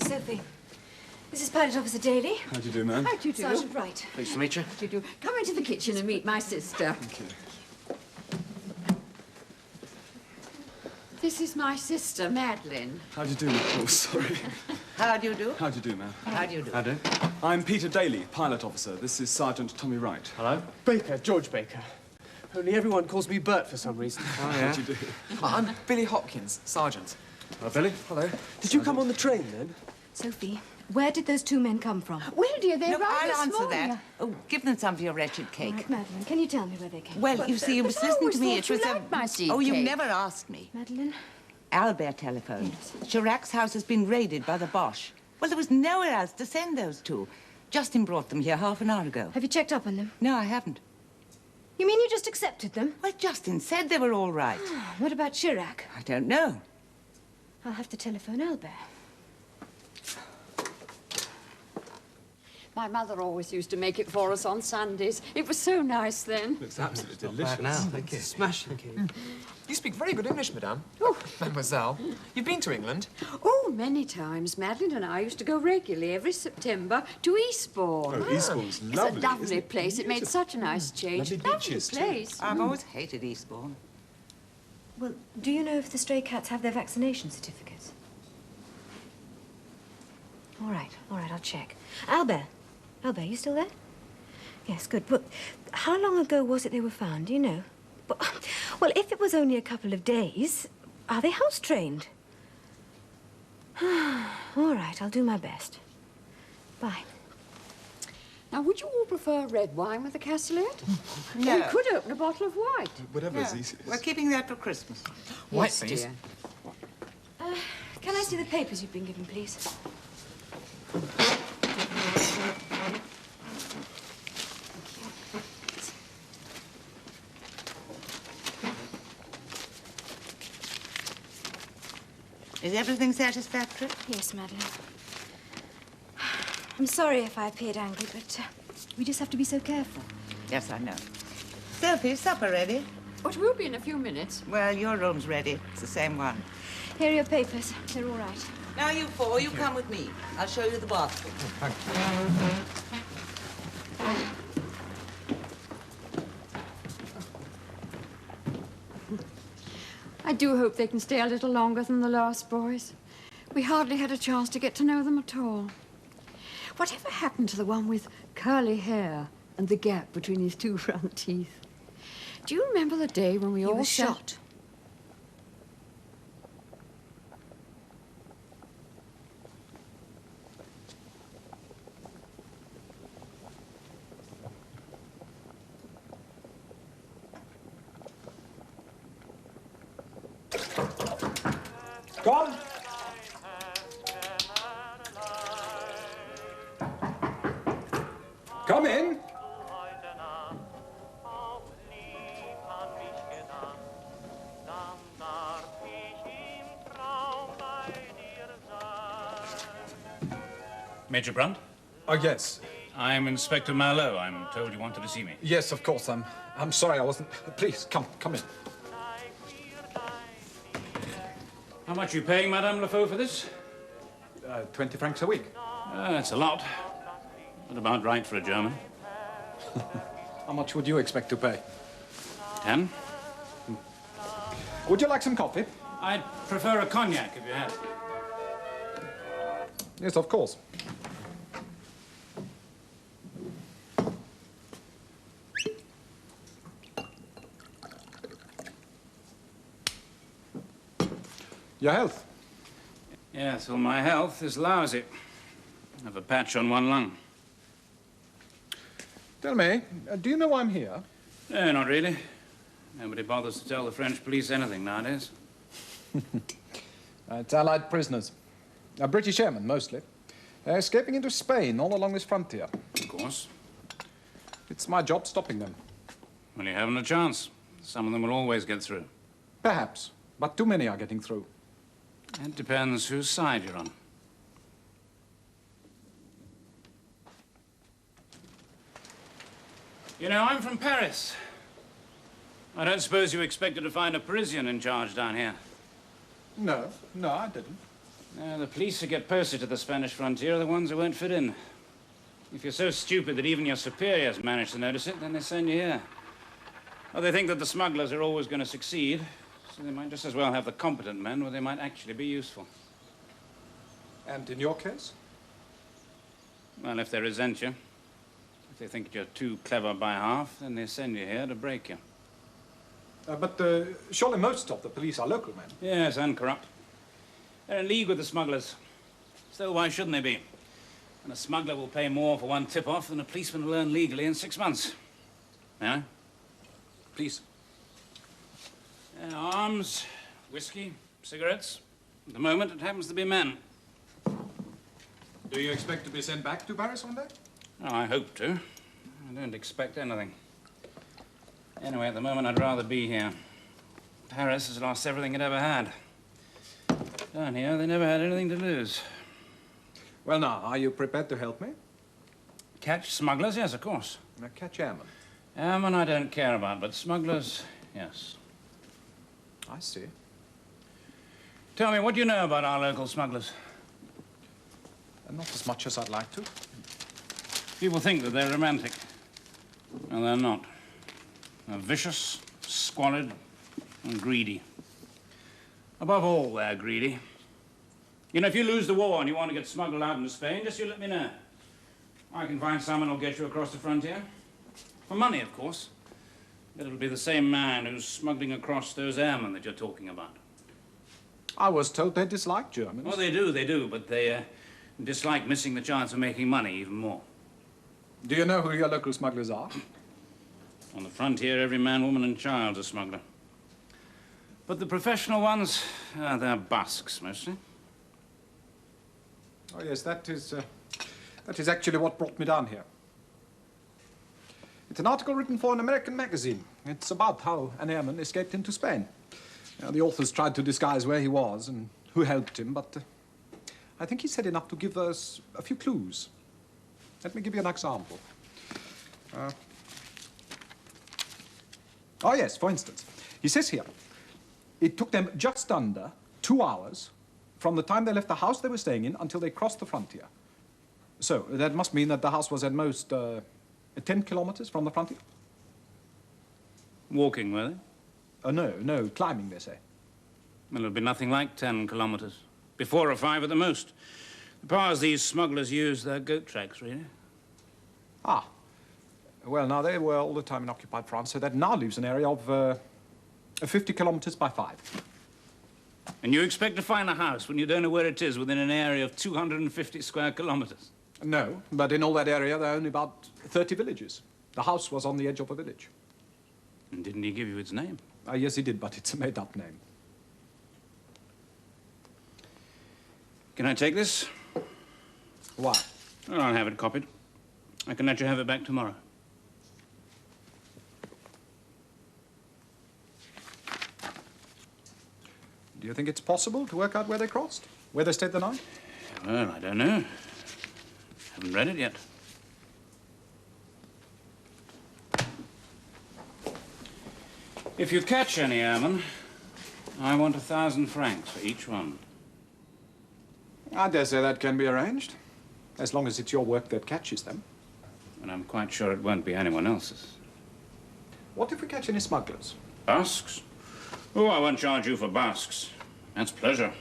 Sophie. This is Pilot Officer Daly. How do you do, ma'am? How do you do? Sergeant Wright. Pleased to meet you. How do you do? Come into the kitchen and meet my sister. Thank you. This is my sister, Madeline. How do you do, ma'am? Oh, sorry. How do you do? How do you do, ma'am? How do you do? How do? I'm Peter Daly, Pilot Officer. This is Sergeant Tommy Wright. Hello? Baker, George Baker. Only everyone calls me Bert for some reason. Oh, yeah? How do you do? I'm Billy Hopkins, Sergeant. Hello, Billy. Hello. Did you come on the train, then? Sophie, where did those two men come from? Well, dear, they Look, arrived I'll this answer morning. that. Oh, give them some of your wretched cake. Right, Madeline, can you tell me where they came Well, you see, you must I listen always to me. thought you liked my seed Oh, you cake. never asked me. from? Madeline? Albert telephoned. Chirac's house has been raided by the Boche. Well, there was nowhere else to send those two. Justin brought them here half an hour ago. Have you checked up on them? No, I haven't. You mean you just accepted them? Well, Justin said they were all right. What about Chirac? I don't know. I'll have to telephone Albert. My mother always used to make it for us on Sundays. It was so nice then. Looks absolutely Not delicious. bad now, thank you. Smashing cake. You speak very good English, madame. Oh. Mademoiselle, you've been to England? Oh, many times. Madeline and I used to go regularly every September to Eastbourne. Oh, Eastbourne's It's lovely. a lovely isn't it? place. It made Beautiful. such a nice change. Lovely beaches, too. place. I've always hated Eastbourne. Well, do you know if the stray cats have their vaccination certificates? All right, I'll check. Albert, you still there? Yes, good. But how long ago was it they were found, do you know? Well, if it was only a couple of days, are they house-trained? All right, I'll do my best. Bye. Now, would you all prefer red wine with a castellet? No. We could open a bottle of white. Whatever's No, easiest. we're keeping that for Christmas. White, Yes, please. dear. Can I see the papers you've been given, please? Is everything satisfactory? Yes, Madeline. I'm sorry if I appeared angry, but we just have to be so careful. Yes, I know. Sophie, supper ready? But we'll be in a few minutes. Well, your room's ready. It's the same one. Here are your papers. They're all right. Now, you four, you come with me. I'll show you the bathroom. I do hope they can stay a little longer than the last boys. We hardly had a chance to get to know them at all. Whatever happened to the one with curly hair and the gap between his two front teeth? Do you remember the day when we He all was sat- shot. Come. Come in. Major Brunt? Oh, yes. I'm Inspector Marlowe. I'm told you wanted to see me. Yes, of course. I'm sorry I wasn't... Please, come in. How much are you paying Madame Lefaux for this? 20 francs a week. That's a lot. But about right for a German. How much would you expect to pay? 10? Would you like some coffee? I'd prefer a cognac if you had it. Yes, of course. Your health. Yes, well, my health is lousy. I have a patch on one lung. Tell me, do you know I'm here? No, not really. Nobody bothers to tell the French police anything nowadays. It's Allied prisoners. British airmen, mostly. They're escaping into Spain all along this frontier. Of course. It's my job stopping them. Well, you haven't a chance. Some of them will always get through. Perhaps, but too many are getting through. It depends whose side you're on. You know, I'm from Paris. I don't suppose you expected to find a Parisian in charge down here. No, I didn't. The police who get posted to the Spanish frontier are the ones who won't fit in. If you're so stupid that even your superiors manage to notice it, then they send you here. Well, they think that the smugglers are always going to succeed, so they might just as well have the competent men where they might actually be useful. And in your case? Well, if they resent you, if they think you're too clever by half, then they send you here to break you. But surely most of the police are local men. Yes, and corrupt. They're in league with the smugglers. Still, why shouldn't they be? And a smuggler will pay more for one tip-off than a policeman will earn legally in 6 months. Yeah? Please. Arms, whiskey, cigarettes. At the moment, it happens to be men. Do you expect to be sent back to Paris one day? Oh, I hope to. I don't expect anything. Anyway, at the moment, I'd rather be here. Paris has lost everything it ever had. Down here, they never had anything to lose. Well, now, are you prepared to help me? Catch smugglers? Yes, of course. Now, catch airmen. Airmen I don't care about, but smugglers, yes. I see. Tell me, what do you know about our local smugglers? Not as much as I'd like to. People think that they're romantic. No, they're not. They're vicious, squalid, and greedy. Above all, they're greedy. You know, if you lose the war and you want to get smuggled out into Spain, just you let me know. I can find someone who'll get you across the frontier. For money, of course. But it'll be the same man who's smuggling across those airmen that you're talking about. I was told they disliked Germans. Well, they do, but they dislike missing the chance of making money even more. Do you know who your local smugglers are? On the frontier, every man, woman, and child's a smuggler. But the professional ones, they're Basques, mostly. Oh, yes, that is actually what brought me down here. It's an article written for an American magazine. It's about how an airman escaped into Spain. The authors tried to disguise where he was and who helped him, but I think he said enough to give us a few clues. Let me give you an example. Oh, yes, for instance. He says here, it took them just under 2 hours from the time they left the house they were staying in until they crossed the frontier. So, that must mean that the house was at most 10 kilometers from the frontier? Walking, were they? No, climbing, they say. Well, it'll be nothing like 10 kilometers. Be 4 or 5 at the most. The powers these smugglers use, they're goat tracks, really. Ah. Well, now, they were all the time in occupied France, so that now leaves an area of 50 kilometers by 5. And you expect to find a house when you don't know where it is within an area of 250 square kilometers? No, but in all that area, there are only about 30 villages. The house was on the edge of a village. And didn't he give you its name? Yes, he did, but it's a made-up name. Can I take this? Why? Well, I'll have it copied. I can let you have it back tomorrow. Do you think it's possible to work out where they crossed? Where they stayed the night? Well, I don't know. Haven't read it yet. If you catch any airmen, I want 1,000 francs for each one. I dare say that can be arranged, as long as it's your work that catches them. And I'm quite sure it won't be anyone else's. What if we catch any smugglers? Basques? Oh, I won't charge you for Basques. That's pleasure.